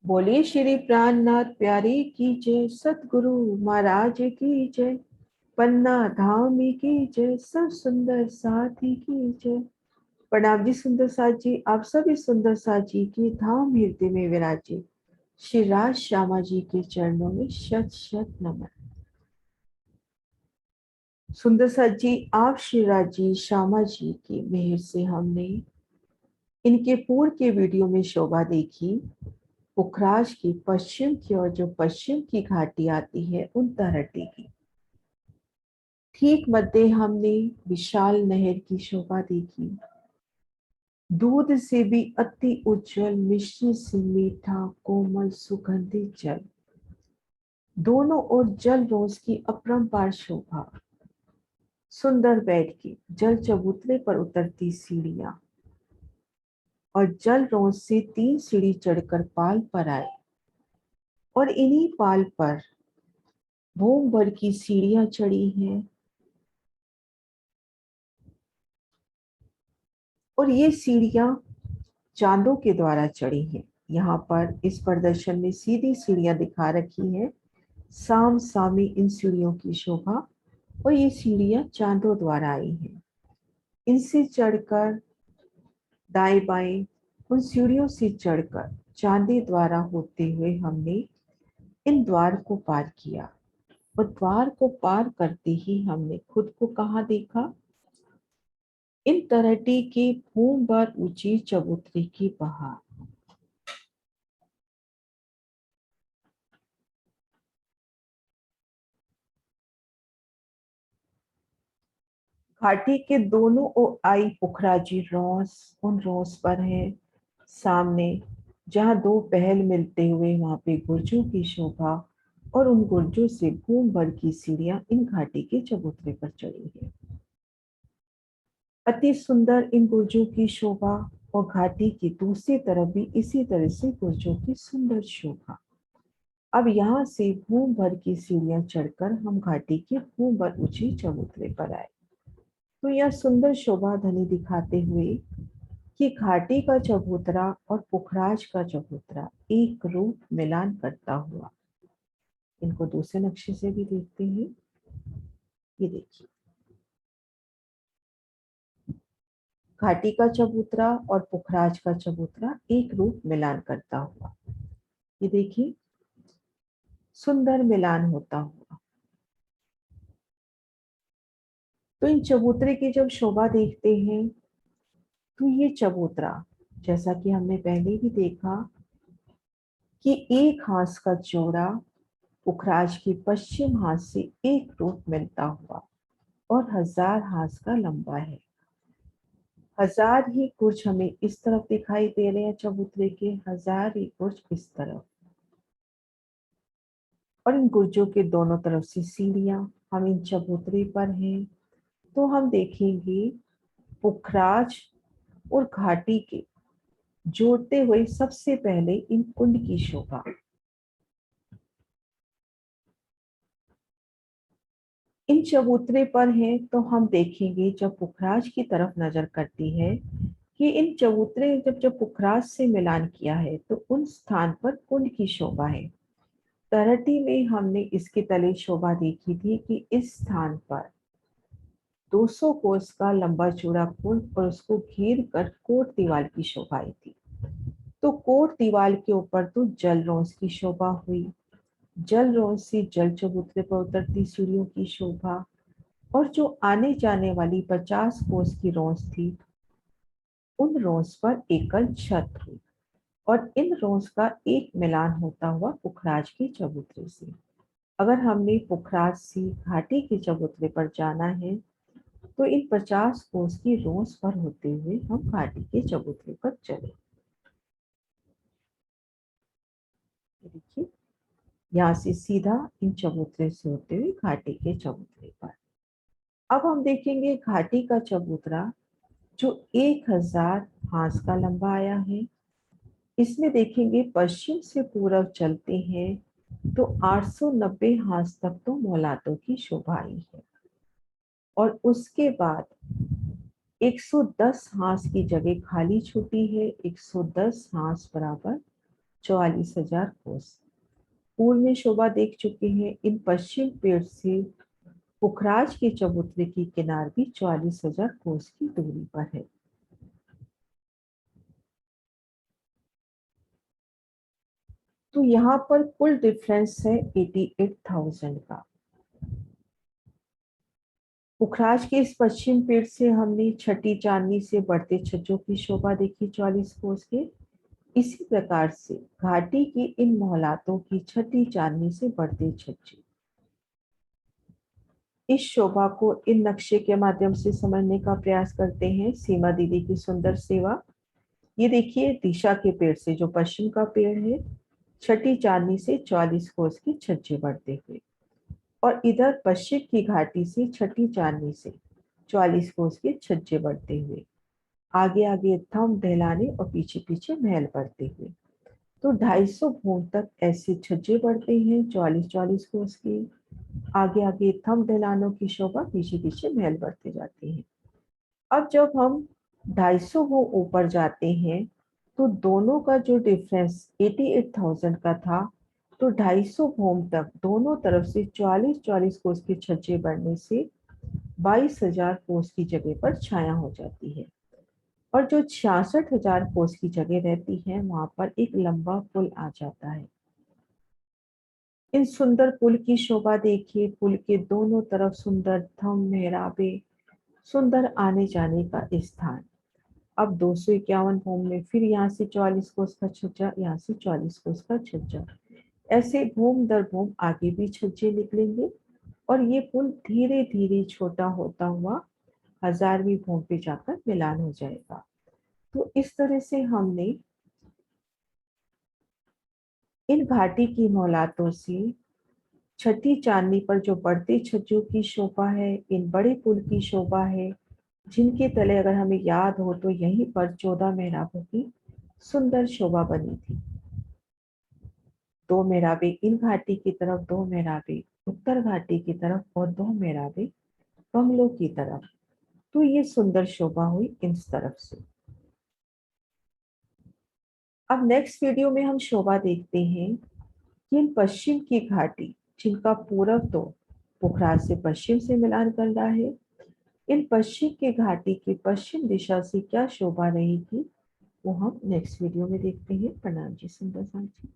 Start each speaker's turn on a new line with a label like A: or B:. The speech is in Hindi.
A: बोले श्री प्राणनाथ प्यारे की जय, सतगुरु महाराज की जय, पन्ना धाम की जय, सब सुंदर साथी की जय। प्रणाम जी सुंदर साथ जी, आप सभी सुंदर साथ जी की धाम हृदय में विराजे श्री राज श्यामा जी के चरणों में शत शत नमन। सुंदर साथ जी, आप श्री राज जी श्यामा जी की मेहर से हमने इनके पूर्व के वीडियो में शोभा देखी पुखराज की पश्चिम की ओर, जो पश्चिम की घाटी आती है उन तरहटी की। ठीक मध्य हमने विशाल नहर की शोभा देखी, दूध से भी अति उज्जवल, मिश्री से मीठा कोमल सुगंधित जल, दोनों ओर जल रोज की अपरंपार शोभा। सुंदर बैठ के जल चबूतरे पर उतरती सीढ़ियां, और जल रोज से 3 सीढ़ी चढ़कर पाल पर आए, और इन्हीं पाल पर भूम भर की सीढ़ियां चढ़ी हैं। और ये सीढ़ियां चांदों के द्वारा चढ़ी हैं। यहाँ पर इस प्रदर्शन में सीधी सीढ़ियां दिखा रखी है, साम सामी इन सीढ़ियों की शोभा, और ये सीढ़ियां चांदों द्वारा आई हैं। इनसे चढ़कर दाएं बाएं उन सीढ़ियों से चढ़कर चांदी द्वारा होते हुए हमने इन द्वार को पार किया, और द्वार को पार करते ही हमने खुद को कहाँ देखा? इन तरहटी की भूम भर ऊंची चबूतरे की बहार। घाटी के दोनों ओर आई पुखराजी रोस, उन रोस पर है सामने, जहां दो पहल मिलते हुए वहां पे गुर्जों की शोभा, और उन गुर्जों से भूम भर की सीढ़ियां इन घाटी के चबूतरे पर चढ़ी है। अति सुंदर इन गुर्जों की शोभा, और घाटी की दूसरी तरफ भी इसी तरह से गुर्जों की सुंदर शोभा। अब यहाँ से भूम भर की सीढ़ियां चढ़कर हम घाटी के भूम भर ऊंचे चबूतरे पर आए। तो यह सुंदर शोभा धनी दिखाते हुए कि घाटी का चबूतरा और पुखराज का चबूतरा एक रूप मिलान करता हुआ। इनको दूसरे नक्शे से भी देखते हैं। ये देखिए, घाटी का चबूतरा और पुखराज का चबूतरा एक रूप मिलान करता हुआ। ये देखिए, सुंदर मिलान होता हुआ। तो इन चबूतरे की जब शोभा देखते हैं, तो ये चबूतरा, जैसा कि हमने पहले भी देखा कि एक हाथ का चौड़ा पुखराज के पश्चिम हाथ से एक रूप मिलता हुआ, और 1000 हाथ का लंबा है। 1000 ही कुर्ज हमें इस तरफ दिखाई दे रहे हैं चबूतरे के, 1000 ही कुर्ज इस तरफ, और इन गुर्जों के दोनों तरफ से सीढ़ियां। हम इन चबूतरे पर हैं, तो हम देखेंगे पुखराज और घाटी के जोड़ते हुए सबसे पहले इन कुंड की शोभा। इन चबूतरे पर हैं तो हम देखेंगे, जब पुखराज की तरफ नजर करती है, कि इन चबूतरे जब जब पुखराज से मिलान किया है तो उन स्थान पर कुंड की शोभा है। तरहटी में हमने इसके तले शोभा देखी थी कि इस स्थान पर 200 कोस का लंबा चौड़ा कुंड, और उसको घेर कर कोट दीवार की शोभा आई थी। तो कोट दीवार के ऊपर तो जल रोंस की शोभा हुई, जल रोंस से जल चबूतरे पर उतरती सीढ़ियों की शोभा, और जो आने जाने वाली 50 कोस की रोंस थी, उन रोंस पर एकल छत हुई, और इन रोंस का एक मिलान होता हुआ पुखराज के चबूतरे से। अगर हमने पुखराज से घाटी के चबूतरे पर जाना है, तो इन 50 कोस की रोंस पर होते हुए हम घाटी के चबूतरे पर चले। देखिए, यहाँ से सीधा इन चबूतरे से होते हुए घाटी के चबूतरे पर। अब हम देखेंगे घाटी का चबूतरा, जो 1000 हाथ का लंबा आया है। इसमें देखेंगे पश्चिम से पूर्व चलते हैं तो 890 हाथ तक तो मौलातों की शोभा आई है, और उसके बाद 110 हाथ की जगह खाली छूटी है। 110 हाथ बराबर 44,000 कोस। पूर्व में शोभा देख चुके हैं। इन पश्चिम पेड़ से पुखराज के चबूतरे की किनार भी 44,000 कोस की दूरी पर है। तो यहाँ पर कुल डिफरेंस है 88,000 का। पुखराज के इस पश्चिम पेड़ से हमने छठी चांदनी से बढ़ते छज्जों की शोभा देखी 44 कोस के। इसी प्रकार से घाटी की इन मोहलातों की छठी चांदनी से बढ़ते छज्जे। इस शोभा को इन नक्शे के माध्यम से समझने का प्रयास करते हैं। सीमा दीदी की सुंदर सेवा। ये देखिए दिशा के पेड़ से, जो पश्चिम का पेड़ है, छठी चांदनी से 44 कोस की छज्जे बढ़ते हुए, और इधर पश्चिम की घाटी से छठी चांदनी से 44 कोस के छज्जे बढ़ते हुए, आगे आगे थम दहलाने और पीछे पीछे महल बढ़ते हुए। तो 250 भूम तक ऐसे छज्जे बढ़ते हैं 44-44 कोस की। आगे आगे थम दहलानों की शोभा, पीछे पीछे महल बढ़ते जाते हैं। अब जब हम 250 वो ऊपर जाते हैं तो दोनों का जो डिफरेंस 88,000 का था, तो 250 भूम तक दोनों तरफ से 44-44 कोस के छज्जे बढ़ने से 22,000 कोस की जगह पर छाया हो जाती है। और जो 66,000 कोस की जगह रहती है, वहां पर एक लंबा पुल आ जाता है। इन सुंदर पुल की शोभा देखिए। पुल के दोनों तरफ सुंदर थम मेहराबे, सुंदर आने जाने का स्थान। अब 251 भूम में फिर यहाँ से 44 कोस का छज्जा, यहाँ से 44 कोस का छज्जा, ऐसे भूम दर भूम आगे भी छज्जे निकलेंगे और ये पुल धीरे धीरे छोटा होता हुआ 1000वीं भूम पे जाकर मिलान हो जाएगा। तो इस तरह से हमने इन घाटी की मोहलातों से छठी चांदनी पर जो बढ़ते छज्जों की शोभा है, इन बड़े पुल की शोभा है, जिनके तले अगर हमें याद हो तो यहीं पर 14 मेहराबों की सुंदर शोभा बनी थी। 2 मेहराबे इन घाटी की तरफ, 2 मेहराबे उत्तर घाटी की तरफ और 2 मेहराबे बंगलों की तरफ। तो ये सुंदर शोभा हुई इस तरफ से। अब नेक्स्ट वीडियो में हम शोभा देखते हैं कि इन पश्चिम की घाटी, जिनका पूरब तो पोखराज से पश्चिम से मिलान कर रहा है, इन पश्चिम की घाटी की पश्चिम दिशा से क्या शोभा रहेगी, वो हम नेक्स्ट वीडियो में देखते हैं। प्रणाम जी सुंदर साथ जी।